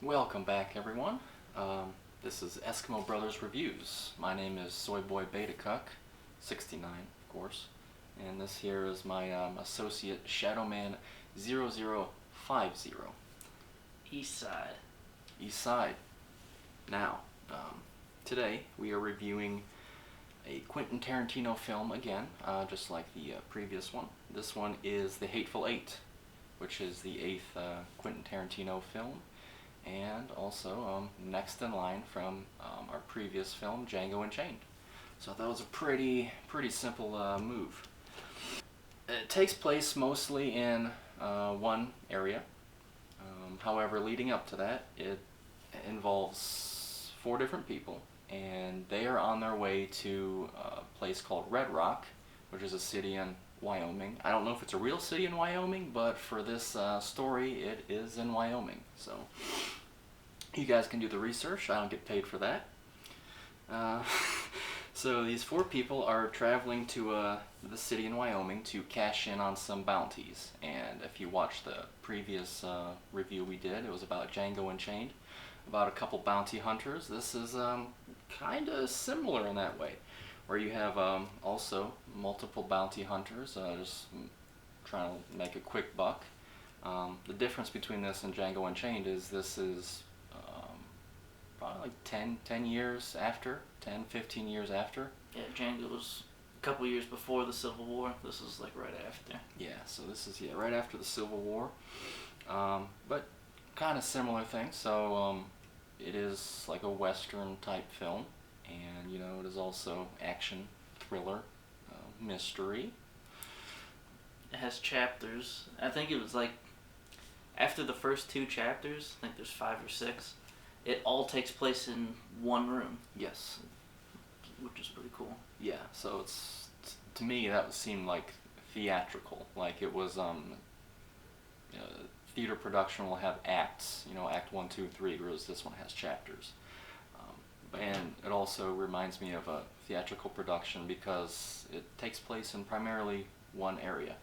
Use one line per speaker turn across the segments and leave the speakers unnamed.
Welcome back, everyone. This is Eskimo Brothers Reviews. My name is Soyboy Beta Cuck, 69, of course, and this here is my associate Shadowman0050.
East Side.
East Side. Now, today we are reviewing a Quentin Tarantino film again, just like the previous one. This one is The Hateful Eight, which is the 8th Quentin Tarantino film, and also next in line from our previous film, Django Unchained. So that was a pretty simple move. It takes place mostly in one area. However, leading up to that, it involves 4 different people, and they are on their way to a place called Red Rock, which is a city in Wyoming. I don't know if it's a real city in Wyoming, but for this story, it is in Wyoming. So you guys can do the research. I don't get paid for that. So these 4 people are traveling to the city in Wyoming to cash in on some bounties. And if you watch the previous review we did, it was about Django Unchained, about a couple bounty hunters. This is kind of similar in that way, where you have also multiple bounty hunters just trying to make a quick buck. The difference between this and Django Unchained is this is probably like 10 years after, 10, 15 years after.
Yeah, Django was a couple years before the Civil War. This is like right after.
Yeah, so this is right after the Civil War. But kind of similar thing. So it is like a Western type film. And, it is also action, thriller, mystery.
It has chapters. I think it was like after the first 2 chapters, I think there's 5 or 6, it all takes place in one room.
Yes.
Which is pretty cool.
Yeah, so it's, to me, that would seem like theatrical. Like it was, theater production will have acts, act 1, 2, 3, whereas this one has chapters. And it also reminds me of a theatrical production because it takes place in primarily one area.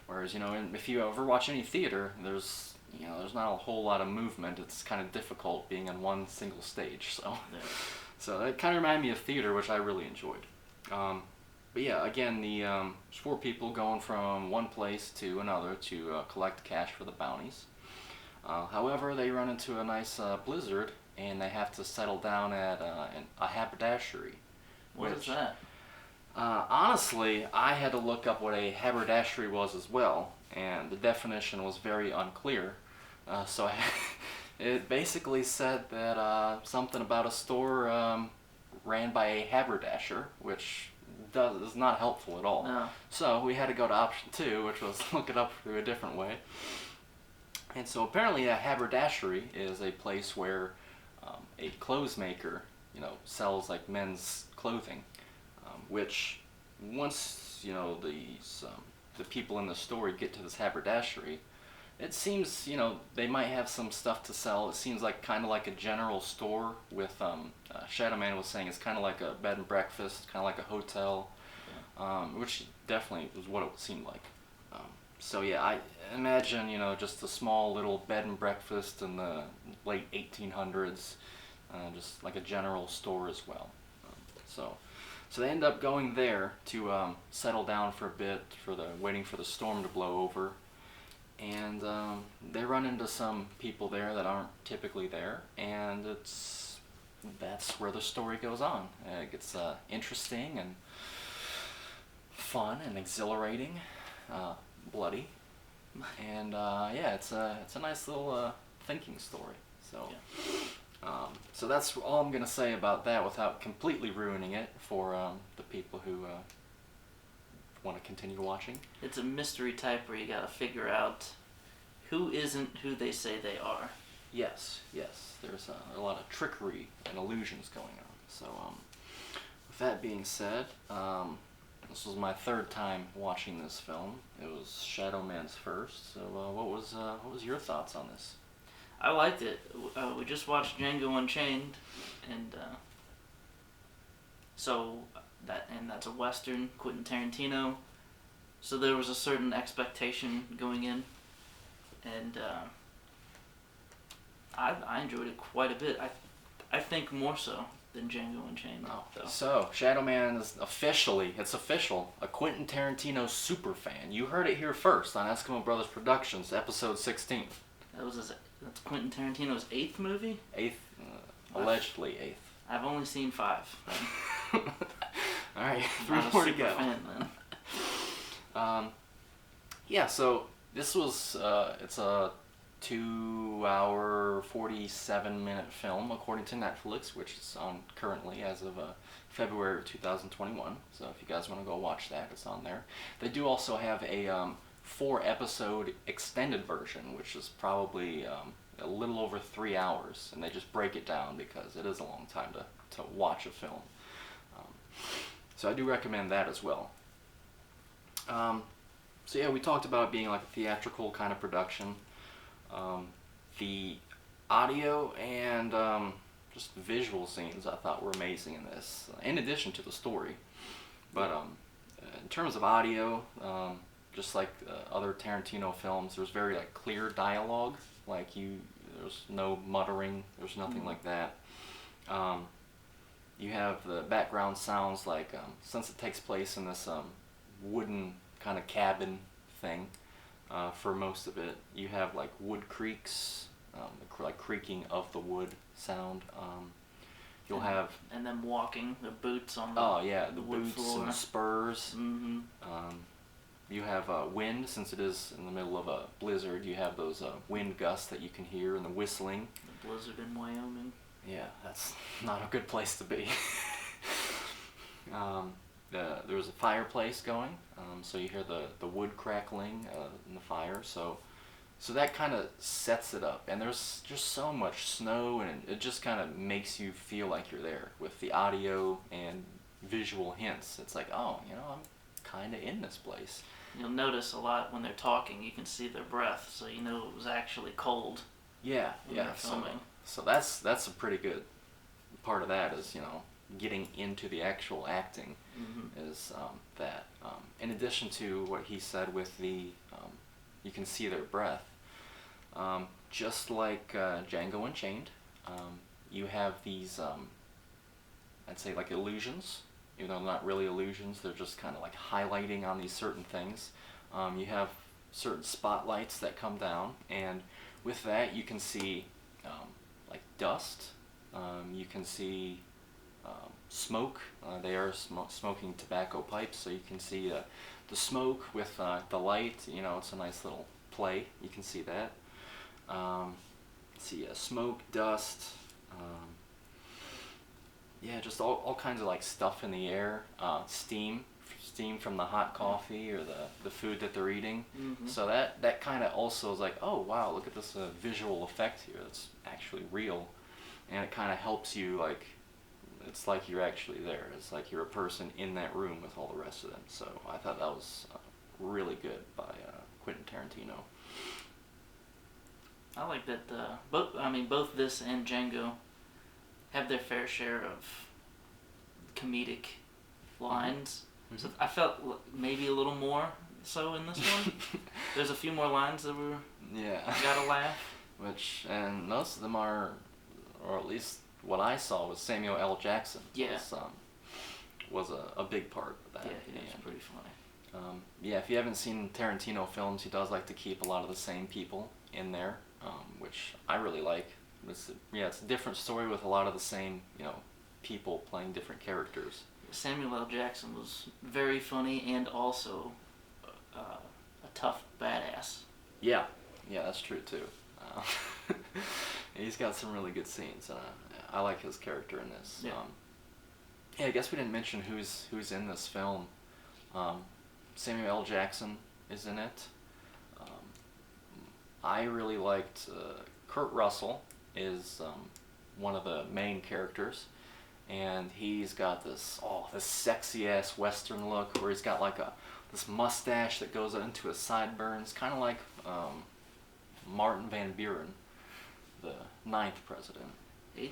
Whereas, if you ever watch any theater, there's not a whole lot of movement. It's kind of difficult being in one single stage. So,
Yeah.
So that kind of reminded me of theater, which I really enjoyed. But yeah, again, the 4 people going from one place to another to collect cash for the bounties. However, they run into a nice blizzard, and they have to settle down at a haberdashery.
What is that?
Honestly, I had to look up what a haberdashery was as well, and the definition was very unclear. So it basically said that something about a store ran by a haberdasher, which is not helpful at all.
No.
So we had to go to option 2, which was look it up through a different way. And so apparently a haberdashery is a place where a clothes maker, sells like men's clothing, which once the people in the story get to this haberdashery, it seems they might have some stuff to sell. It seems like kind of like a general store with Shadowman was saying it's kind of like a bed and breakfast, kind of like a hotel, which definitely was what it seemed like. So yeah, I imagine just a small little bed and breakfast in the late 1800s, just like a general store as well. So they end up going there to settle down for a bit, waiting for the storm to blow over, and they run into some people there that aren't typically there, and that's where the story goes on. It gets interesting and fun and exhilarating. Bloody, and yeah, it's a nice little thinking story. So,
Yeah.
So that's all I'm gonna say about that without completely ruining it for the people who want to continue watching.
It's a mystery type where you gotta figure out who isn't who they say they are.
Yes. There's a lot of trickery and illusions going on. So, with that being said, this was my 3rd time watching this film. It was Shadowman's first. So, what was your thoughts on this?
I liked it. We just watched Django Unchained, and that's a Western, Quentin Tarantino. So there was a certain expectation going in, and I enjoyed it quite a bit. I think more so than Django Unchained.
Oh,
Though.
so Shadow Man is it's official, a Quentin Tarantino super fan. You heard it here first on Eskimo Brothers Productions, episode 16.
That's Quentin Tarantino's 8th movie?
Eighth, allegedly 8th.
I've only seen 5.
Alright,
I'm
3
not a
more to
super
go.
fan, then.
Yeah, so this was, it's a 2-hour, 47-minute film, according to Netflix, which is on currently as of February of 2021. So if you guys want to go watch that, it's on there. They do also have a 4-episode extended version, which is probably a little over 3 hours, and they just break it down because it is a long time to watch a film. So I do recommend that as well. So yeah, we talked about it being like a theatrical kind of production. The audio and just visual scenes I thought were amazing in this, in addition to the story. But in terms of audio, just like other Tarantino films, there's very like clear dialogue. There's no muttering. There's nothing like that. You have the background sounds like since it takes place in this wooden kind of cabin thing. For most of it, you have like wood creaks, like creaking of the wood sound. You'll have
and them walking, the boots on the
the
wood
boots
floor.
and the spurs.
Mm-hmm.
You have wind, since it is in the middle of a blizzard. You have those wind gusts that you can hear and the whistling.
The blizzard in Wyoming.
Yeah, that's not a good place to be. There's a fireplace going, so you hear the wood crackling in the fire. So that kind of sets it up. And there's just so much snow, and it just kind of makes you feel like you're there with the audio and visual hints. It's like, oh, I'm kind of in this place.
You'll notice a lot when they're talking, you can see their breath, so you know it was actually cold.
Yeah,
when
yeah.
they're filming.
So that's a pretty good part of that is, getting into the actual acting.
Mm-hmm.
Is that. In addition to what he said with the, you can see their breath, just like Django Unchained, you have these, I'd say like illusions, even though they're not really illusions, they're just kind of like highlighting on these certain things. You have certain spotlights that come down, and with that you can see like dust, you can see smoke. They are smoking tobacco pipes, so you can see the smoke with the light. It's a nice little play. You can see that. See smoke, dust. Just all kinds of like stuff in the air. Steam from the hot coffee or the food that they're eating.
Mm-hmm.
So that kind of also is like, oh wow, look at this visual effect here. It's actually real, and it kind of helps you like. It's like you're actually there. It's like you're a person in that room with all the rest of them. So I thought that was really good by Quentin Tarantino.
I like that both this and Django have their fair share of comedic lines.
Mm-hmm.
So I felt maybe a little more so in this one. There's a few more lines that were gotta laugh.
And most of them are, or at least what I saw was Samuel L. Jackson.
Yeah.
Was a big part of that.
Yeah, he was pretty funny.
If you haven't seen Tarantino films, he does like to keep a lot of the same people in there, which I really like. It's a different story with a lot of the same, people playing different characters.
Samuel L. Jackson was very funny and also a tough badass.
Yeah, that's true too. He's got some really good scenes. I like his character in this.
Yeah.
I guess we didn't mention who's in this film. Samuel L. Jackson is in it. I really liked Kurt Russell is one of the main characters, and he's got this sexy ass Western look where he's got like this mustache that goes into his sideburns, kind of like Martin Van Buren, the 9th president. 8th.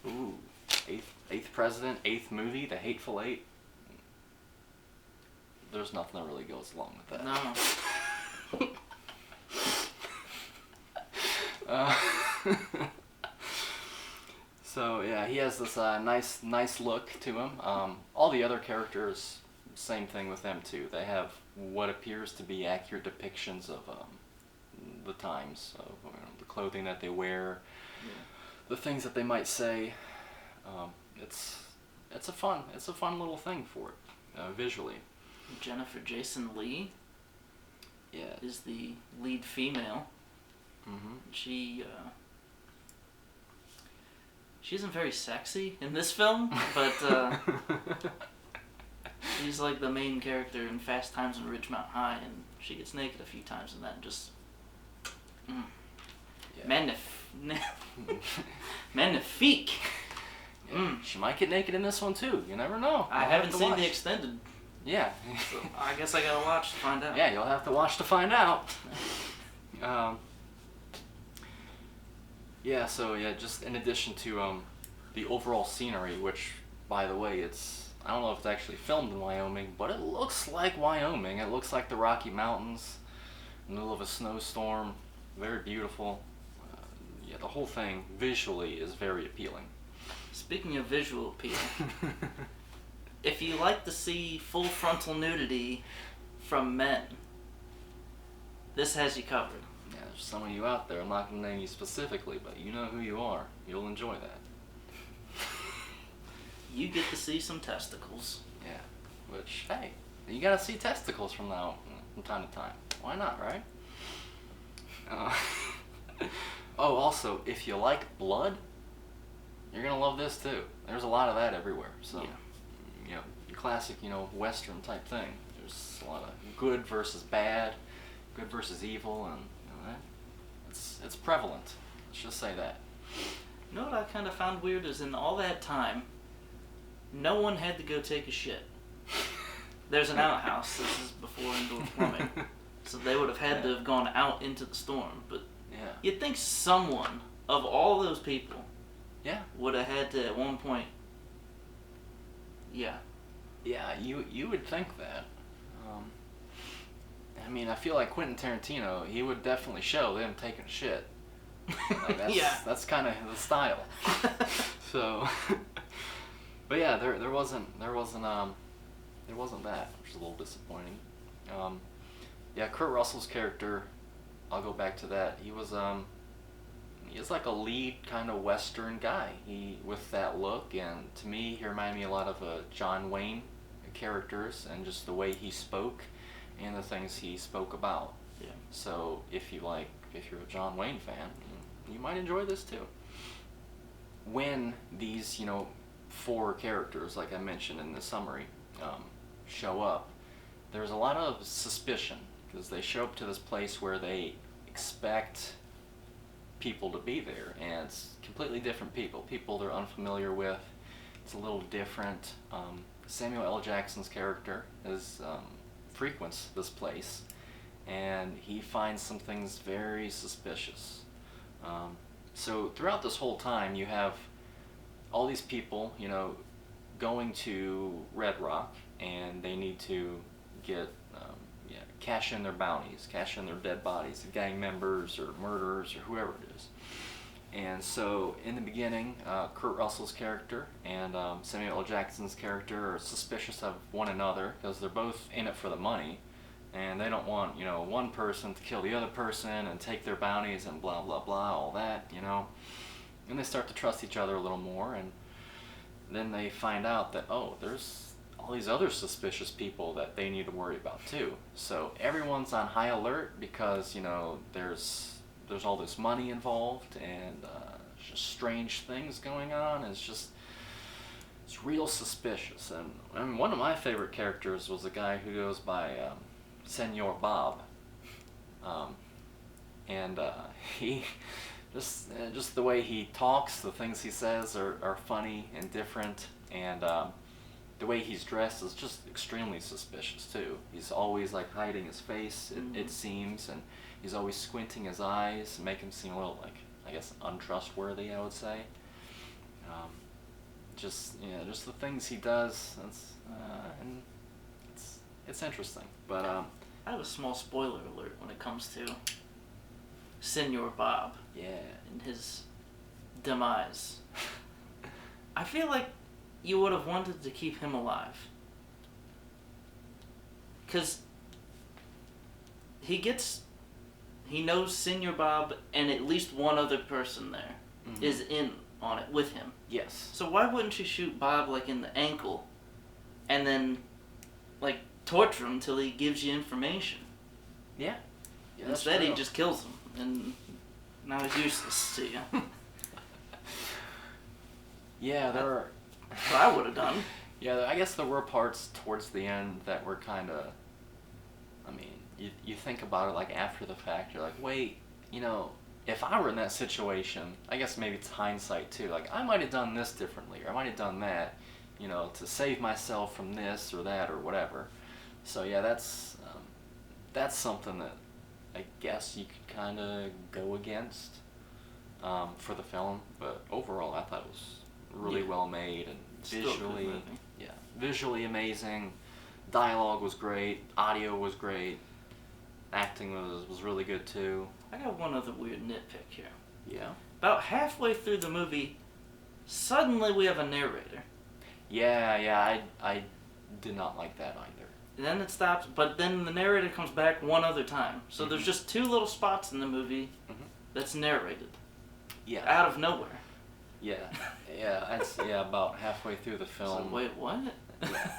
Ooh, 8th president, 8th movie, The Hateful Eight. There's nothing that really goes along with that.
No.
Uh, so yeah, he has this nice look to him. All the other characters, same thing with them too. They have what appears to be accurate depictions of the times, of the clothing that they wear, the things that they might say. It's a fun little thing for it visually.
Jennifer Jason Leigh
Yeah.
is the lead female.
Mm-hmm.
She isn't very sexy in this film, but she's like the main character in Fast Times at Ridgemont High, and she gets naked a few times in that, and just magnifique.
Yeah. She might get naked in this one too. You never know.
I haven't seen the extended.
Yeah.
So I guess I gotta watch to find out.
Yeah, you'll have to watch to find out. Yeah, so yeah, just in addition to the overall scenery, which, by the way, I don't know if it's actually filmed in Wyoming, but it looks like Wyoming. It looks like the Rocky Mountains, in the middle of a snowstorm. Very beautiful. Yeah, the whole thing visually is very appealing.
Speaking of visual appeal, if you like to see full frontal nudity from men, this has you covered.
Yeah, there's some of you out there, I'm not going to name you specifically, but you know who you are. You'll enjoy that.
You get to see some testicles.
Yeah, which, hey, you gotta see testicles from time to time. Why not, right? Oh, also, if you like blood, you're gonna love this too. There's a lot of that everywhere. So, you know, your classic, Western type thing. There's a lot of good versus bad, good versus evil, and it's prevalent. Let's just say that.
You know what I kind of found weird is in all that time, no one had to go take a shit. There's an outhouse. This is before indoor plumbing, so they would have had to have gone out into the storm. But you'd think someone of all those people, would have had to at one point. Yeah,
you would think that. I mean, I feel like Quentin Tarantino, he would definitely show them taking a shit. Like that's kind of the style. So, but yeah, there wasn't that, which is a little disappointing. Yeah, Kurt Russell's character, I'll go back to that. He was like a lead kind of Western guy. He with that look, and to me, he reminded me a lot of John Wayne characters, and just the way he spoke, and the things he spoke about.
Yeah.
So if you're a John Wayne fan, you might enjoy this too. When these, 4 characters, like I mentioned in the summary, show up, there's a lot of suspicion, because they show up to this place where they expect people to be there, and it's completely different people they're unfamiliar with. It's a little different. Samuel L. Jackson's character frequents this place, and he finds some things very suspicious. So throughout this whole time, you have all these people, going to Red Rock, and they need to get cash in their bounties, cash in their dead bodies, gang members or murderers or whoever it is. And so in the beginning, Kurt Russell's character and Samuel L. Jackson's character are suspicious of one another, because they're both in it for the money, and they don't want one person to kill the other person and take their bounties and blah blah blah, all that, and they start to trust each other a little more, and then they find out that, oh, there's all these other suspicious people that they need to worry about too. So everyone's on high alert, because there's all this money involved, and just strange things going on. It's real suspicious. And I mean, one of my favorite characters was a guy who goes by Senor Bob, and he just the way he talks, the things he says are funny and different, and the way he's dressed is just extremely suspicious too. He's always like hiding his face, it seems, and he's always squinting his eyes, make him seem a little, like, I guess, untrustworthy, I would say. Just the things he does, and it's interesting. But
I have a small spoiler alert when it comes to Senor Bob
Yeah.
and his demise. I feel like you would have wanted to keep him alive. Because he knows Senor Bob and at least one other person there is in on it with him.
Yes.
So why wouldn't you shoot Bob like in the ankle and then like torture him till he gives you information?
Yeah. Yeah,
Instead he just kills him and now he's useless to you.
Yeah, there are...
What I would have done.
Yeah, I guess there were parts towards the end that were kind of... I mean, you think about it like after the fact, you're like, wait, you know, if I were in that situation, I guess maybe it's hindsight too, like I might have done this differently, or I might have done that, you know, to save myself from this or that or whatever. So yeah, that's something that I guess you could kind of go against for the film, but overall I thought it was really well made and visually amazing. Dialogue was great, audio was great, acting was really good too.
I got one other weird nitpick here.
Yeah.
About halfway through the movie, suddenly we have a narrator.
Yeah, I did not like that either.
And then it stops, but then the narrator comes back one other time. So there's just two little spots in the movie that's narrated.
Yeah.
Out of nowhere.
Yeah, that's about halfway through the film.
So, wait, what?
Yeah.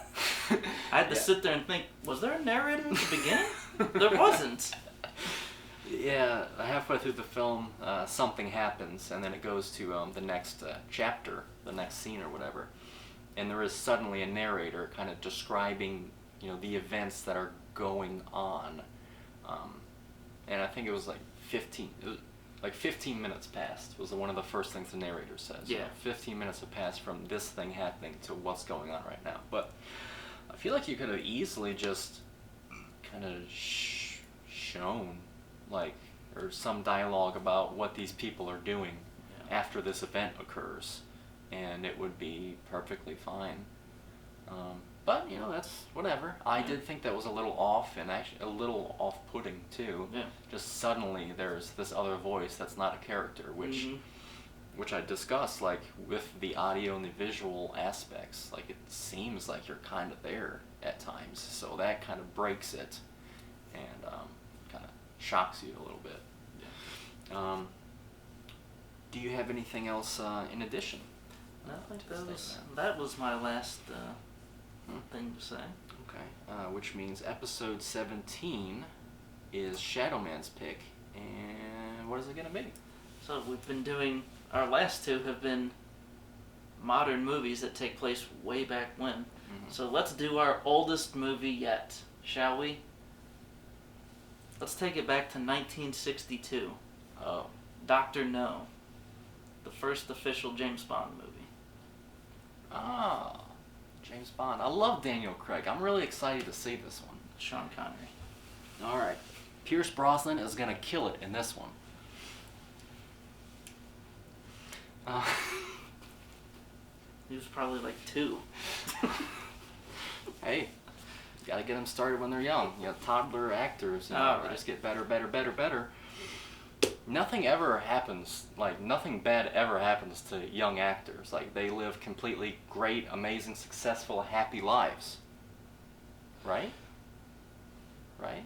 I had to sit there and think, was there a narrator at the beginning? There wasn't.
Yeah, halfway through the film, something happens, and then it goes to the next chapter, the next scene or whatever, and there is suddenly a narrator kind of describing, you know, the events that are going on, and I think it was like 15 minutes passed was one of the first things the narrator says.
Yeah.
You know, 15 minutes have passed from this thing happening to what's going on right now. But I feel like you could have easily just kind of shown, like, or some dialogue about what these people are doing after this event occurs, and it would be perfectly fine. But, you know, that's whatever. I did think that was a little off, and actually a little off-putting, too.
Yeah.
Just suddenly there's this other voice that's not a character, which I discussed, like, with the audio and the visual aspects. Like, it seems like you're kind of there at times, so that kind of breaks it, and kind of shocks you a little bit. Yeah. Do you have anything else in addition?
No, I think that was my last... thing to say.
Okay, which means episode 17 is Shadowman's pick, and what is it going to be?
So we've been doing, our last two have been modern movies that take place way back when. So let's do our oldest movie yet, shall we? Let's take it back to 1962.
Oh.
Dr. No, the first official James Bond movie.
Ah. James Bond. I love Daniel Craig. I'm really excited to see this one.
Sean Connery.
Alright. Pierce Brosnan is going to kill it in this one.
He was probably like 2.
Hey, you gotta get them started when they're young. You know, toddler actors, you know,
right.
They just get better. Nothing ever happens, like, nothing bad ever happens to young actors. Like, they live completely great, amazing, successful, happy lives. Right? Right?